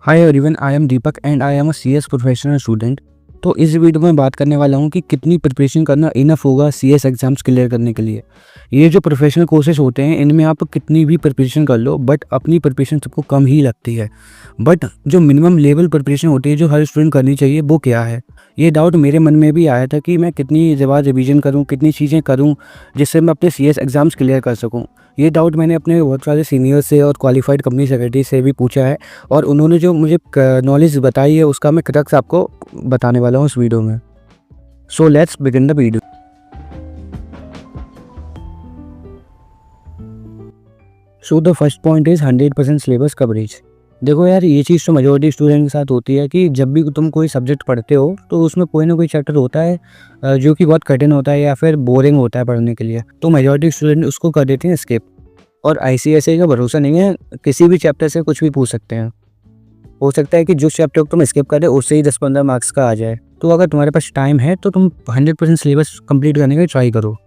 Hi everyone, I am Deepak and I am a CS professional student. तो इस video में बात करने वाला हूँ कि कितनी प्रिपरेशन करना इनफ होगा सीएस एग्जाम्स क्लियर करने के लिए। ये जो प्रोफेशनल कोर्सेज होते हैं इनमें आप कितनी भी प्रिपरेशन कर लो बट अपनी प्रिपरेशन सबको कम ही लगती है। बट जो मिनिमम लेवल प्रिपरेशन होती है जो हर स्टूडेंट करनी चाहिए वो क्या है, ये डाउट मेरे मन में भी आया था कि मैं कितनी बार रिवीजन करूँ, कितनी चीज़ें करूँ जिससे मैं अपने सीएस एग्ज़ाम्स क्लियर कर सकूँ। ये डाउट मैंने अपने बहुत सारे सीनियर से और क्वालिफाइड कंपनी सेक्रेटरी से भी पूछा है और उन्होंने जो मुझे नॉलेज बताई है उसका मैं क्रक्स आपको बताने वाला हूँ इस वीडियो में। So let's begin the video. So the first point is 100% syllabus coverage. देखो यार, ये चीज़ तो मेजॉरिटी स्टूडेंट के साथ होती है कि जब भी तुम कोई सब्जेक्ट पढ़ते हो तो उसमें कोई ना कोई चैप्टर होता है जो कि बहुत कठिन होता है या फिर बोरिंग होता है पढ़ने के लिए, तो मेजॉरिटी स्टूडेंट उसको कर देते हैं स्किप। और आईसीएसई का भरोसा नहीं है, किसी भी चैप्टर से कुछ भी पूछ सकते हैं। हो सकता है कि जो चैप्टर को तुम स्किप कर रहे हो उससे ही 10-15 मार्क्स का आ जाए। तो अगर तुम्हारे पास टाइम है तो तुम 100% सिलेबस कंप्लीट करने का ट्राई करो।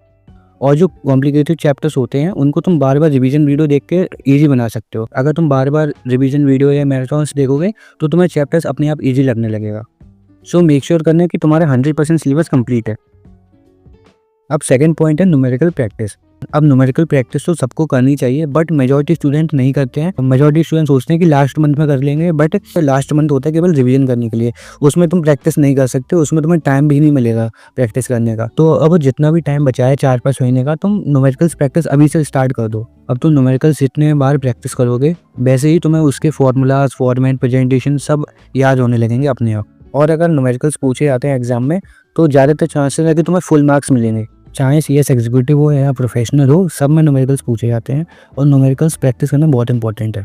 और जो कॉम्प्लिकेटेड चैप्टर्स होते हैं उनको तुम बार बार रिवीजन वीडियो देख के ईजी बना सकते हो। अगर तुम बार बार रिवीजन वीडियो या मैराथन्स देखोगे तो तुम्हें चैप्टर्स अपने आप ईजी लगने लगेगा। सो मेक श्योर करना कि तुम्हारा 100% सिलेबस कंप्लीट है। अब सेकंड पॉइंट है न्यूमेरिकल प्रैक्टिस। अब न्यूमेरिकल प्रैक्टिस तो सबको करनी चाहिए बट मेजॉरिटी स्टूडेंट नहीं करते हैं। मेजॉरिटी स्टूडेंट सोचते हैं कि लास्ट मंथ में कर लेंगे, बट लास्ट मंथ होता है केवल रिवीजन करने के लिए, उसमें तुम प्रैक्टिस नहीं कर सकते, उसमें तुम्हें टाइम भी नहीं मिलेगा प्रैक्टिस करने का। तो अब जितना भी टाइम बचा है 4-5 महीने का, तुम न्यूमेरिकल्स प्रैक्टिस अभी से स्टार्ट कर दो। अब तुम न्यूमेरिकल्स जितने बार प्रैक्टिस करोगे वैसे ही तुम्हें उसके फॉर्मूलाज, फॉर्मेट, प्रेजेंटेशन सब याद होने लगेंगे अपने आप। और अगर न्यूमेरिकल्स पूछे जाते हैं एग्जाम में तो ज़्यादातर चांसेस है कि तुम्हें फुल मार्क्स मिलेंगे, चाहे सीएस एग्जीक्यूटिव हो या प्रोफेशनल हो, सब में न्यूमेरिकल्स पूछे जाते हैं और न्यूमेरिकल्स प्रैक्टिस करना बहुत इंपॉर्टेंट है।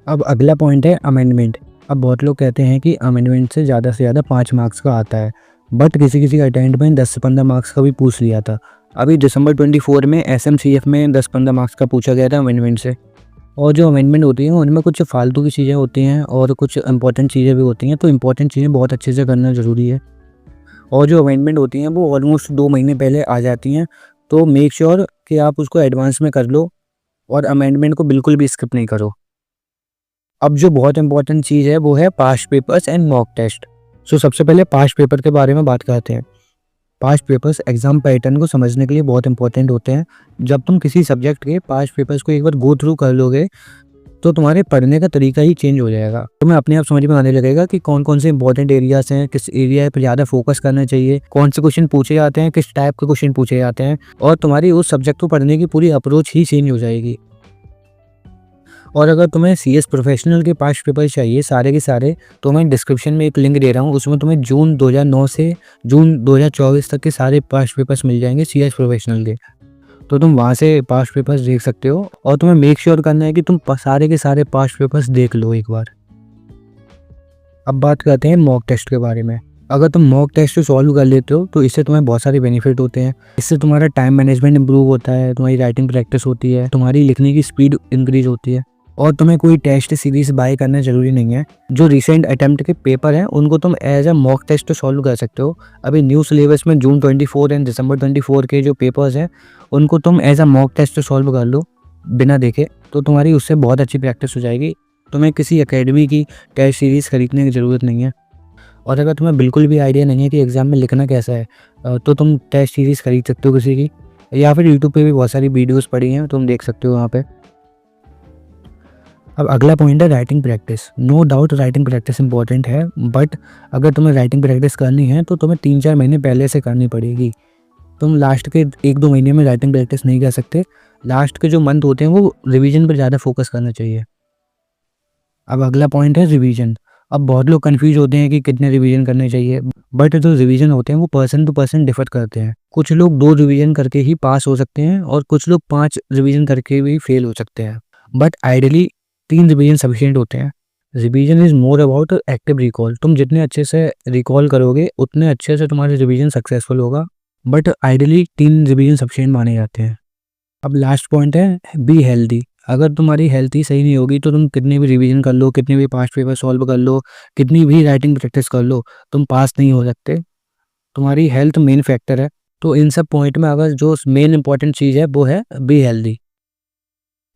अब अगला पॉइंट है अमेंडमेंट। अब बहुत लोग कहते हैं कि अमेंडमेंट से ज़्यादा 5 मार्क्स का आता है, बट किसी अटेम्प्ट में 10 से 15 मार्क्स का भी पूछ लिया था। अभी दिसंबर 24 में एसएमसीएफ में 10-15 मार्क्स का पूछा गया था अमेंडमेंट से। और जो अमेंडमेंट होती है उनमें कुछ फालतू की चीज़ें होती हैं और कुछ इंपॉर्टेंट चीज़ें भी होती हैं, तो इंपॉर्टेंट चीज़ें बहुत अच्छे से करना ज़रूरी है। और जो अमेंडमेंट होती हैं वो ऑलमोस्ट 2 महीने पहले आ जाती हैं, तो मेक श्योर कि आप उसको एडवांस में कर लो और अमेंडमेंट को बिल्कुल भी स्किप नहीं करो। अब जो बहुत इंपॉर्टेंट चीज़ है वो है past papers and mock test. So सबसे पहले पास्ट पेपर के बारे में बात करते हैं। पास्ट पेपर्स एग्जाम पैटर्न को समझने के लिए बहुत इंपॉर्टेंट होते हैं। जब तुम किसी सब्जेक्ट के पास्ट पेपर्स को एक बार गो थ्रू कर लोगे तो तुम्हारे पढ़ने का तरीका ही चेंज हो जाएगा। तुम्हें अपने आप समझ में आने लगेगा कि कौन कौन से इंपॉर्टेंट एरियाज हैं, किस एरिया पर ज़्यादा फोकस करना चाहिए, कौन से क्वेश्चन पूछे जाते हैं, किस टाइप के क्वेश्चन पूछे जाते हैं, और तुम्हारी उस सब्जेक्ट को पढ़ने की पूरी अप्रोच ही चेंज हो जाएगी। और अगर तुम्हें सीएस प्रोफेशनल के पास्ट पेपर चाहिए सारे के सारे, तो मैं डिस्क्रिप्शन में एक लिंक दे रहा हूँ, उसमें तुम्हें जून 2009 से जून 2024 तक के सारे पास्ट पेपर्स मिल जाएंगे सीएस प्रोफेशनल के। तो तुम वहाँ से पास्ट पेपर्स देख सकते हो और तुम्हें मेक श्योर करना है कि तुम सारे के सारे पास्ट पेपर्स देख लो एक बार। अब बात करते हैं मॉक टेस्ट के बारे में। अगर तुम मॉक टेस्ट सॉल्व कर लेते हो तो इससे तुम्हें बहुत सारे बेनिफिट होते हैं। इससे तुम्हारा टाइम मैनेजमेंट इंप्रूव होता है, तुम्हारी राइटिंग प्रैक्टिस होती है, तुम्हारी लिखने की स्पीड इंक्रीज होती है। और तुम्हें कोई टेस्ट सीरीज बाय करना जरूरी नहीं है। जो रिसेंट अटेम्प्ट के पेपर हैं उनको तुम as a mock test solve कर सकते हो। अभी न्यू सिलेबस में जून 24 एंड दिसंबर 24 के जो पेपर्स हैं उनको तुम as a mock test solve कर लो बिना देखे, तो तुम्हारी उससे बहुत अच्छी प्रैक्टिस हो जाएगी। तुम्हें किसी एकेडमी की टेस्ट सीरीज़ खरीदने की ज़रूरत नहीं है। और अगर तुम्हें बिल्कुल भी आइडिया नहीं है कि एग्ज़ाम में लिखना कैसा है, तो तुम टेस्ट सीरीज़ खरीद सकते हो किसी की, या फिर यूट्यूब पे भी बहुत सारी वीडियोस पड़ी हैं, तुम देख सकते हो वहाँ पे। अब अगला पॉइंट है writing practice. No doubt writing practice important है, बट अगर तुम्हें राइटिंग प्रैक्टिस करनी है तो तुम्हें 3-4 महीने पहले से करनी पड़ेगी। तुम लास्ट के 1-2 महीने में राइटिंग प्रैक्टिस नहीं कर सकते। लास्ट के जो मंथ होते हैं वो रिवीजन पर ज़्यादा फोकस करना चाहिए। अब अगला पॉइंट है रिवीजन। अब बहुत लोग कंफ्यूज होते हैं कि कितने रिवीजन करने चाहिए, बट जो रिवीजन होते हैं वो पर्सन टू पर्सन डिफर करते हैं। कुछ लोग 2 रिवीजन करके ही पास हो सकते हैं और कुछ लोग 5 रिवीजन करके भी फेल हो सकते हैं, बट आइडियली 3 रिवीजन सफिशिएंट होते हैं। Revision is more about active recall. तुम जितने अच्छे से रिकॉल करोगे उतने अच्छे से तुम्हारा रिवीजन सक्सेसफुल होगा, बट आइडियली 3 रिवीजन सफिशिएंट माने जाते हैं। अब लास्ट पॉइंट है बी हेल्दी। अगर तुम्हारी हेल्थ ही सही नहीं होगी तो तुम कितनी भी रिवीजन कर लो, कितने भी पास्ट पेपर सॉल्व कर लो, कितनी भी राइटिंग प्रैक्टिस कर लो, तुम पास नहीं हो सकते। तुम्हारी हेल्थ मेन फैक्टर है। तो इन सब पॉइंट में अगर जो मेन इंपॉर्टेंट चीज़ है वो है बी हेल्दी।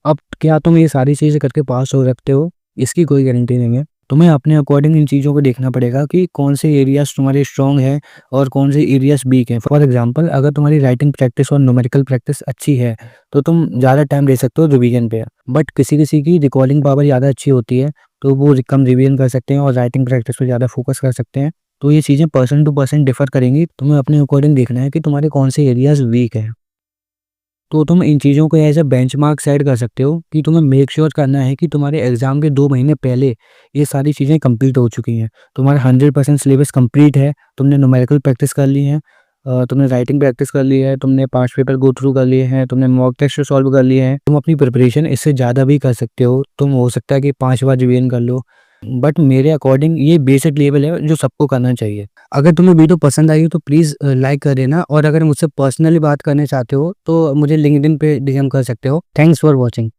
अब क्या तुम ये सारी चीज़ें करके पास हो सकते हो, इसकी कोई गारंटी नहीं है। तुम्हें अपने अकॉर्डिंग इन चीज़ों को देखना पड़ेगा कि कौन से एरियाज़ तुम्हारे स्ट्रॉन्ग हैं और कौन से एरियाज़ वीक हैं। फॉर एग्जांपल अगर तुम्हारी राइटिंग प्रैक्टिस और न्यूमेरिकल प्रैक्टिस अच्छी है, तो तुम ज़्यादा टाइम दे सकते हो रिवीजन पे। बट किसी-किसी की रिकॉर्डिंग पावर ज़्यादा अच्छी होती है, तो वो कम रिवीजन कर सकते हैं और राइटिंग प्रैक्टिस पे ज़्यादा फोकस कर सकते हैं। तो ये चीज़ें पर्सन टू पर्सन डिफ़र करेंगी। तुम्हें अपने अकॉर्डिंग देखना है कि तुम्हारे कौन से एरियाज़ वीक हैं। तो तुम इन चीज़ों को एज़ अ बेंचमार्क सेट कर सकते हो कि तुम्हें मेक श्योर करना है कि तुम्हारे एग्ज़ाम के 2 महीने पहले ये सारी चीज़ें कंप्लीट हो चुकी हैं। तुम्हारा 100% सिलेबस कंप्लीट है, तुमने न्यूमेरिकल प्रैक्टिस कर ली है, तुमने राइटिंग प्रैक्टिस कर ली है, तुमने 5 पेपर गो थ्रू कर लिए हैं, तुमने मॉक टेस्ट सॉल्व कर लिए हैं। तुम अपनी प्रिपरेशन इससे ज़्यादा भी कर सकते हो। तुम हो सकता है कि 5 बार रिवीजन कर लो। बट मेरे अकॉर्डिंग ये बेसिक लेवल है जो सबको करना चाहिए। अगर तुम्हें वीडियो पसंद आई हो तो प्लीज़ लाइक कर देना, और अगर मुझसे पर्सनली बात करना चाहते हो तो मुझे लिंक्डइन पे डीएम कर सकते हो। Thanks for watching.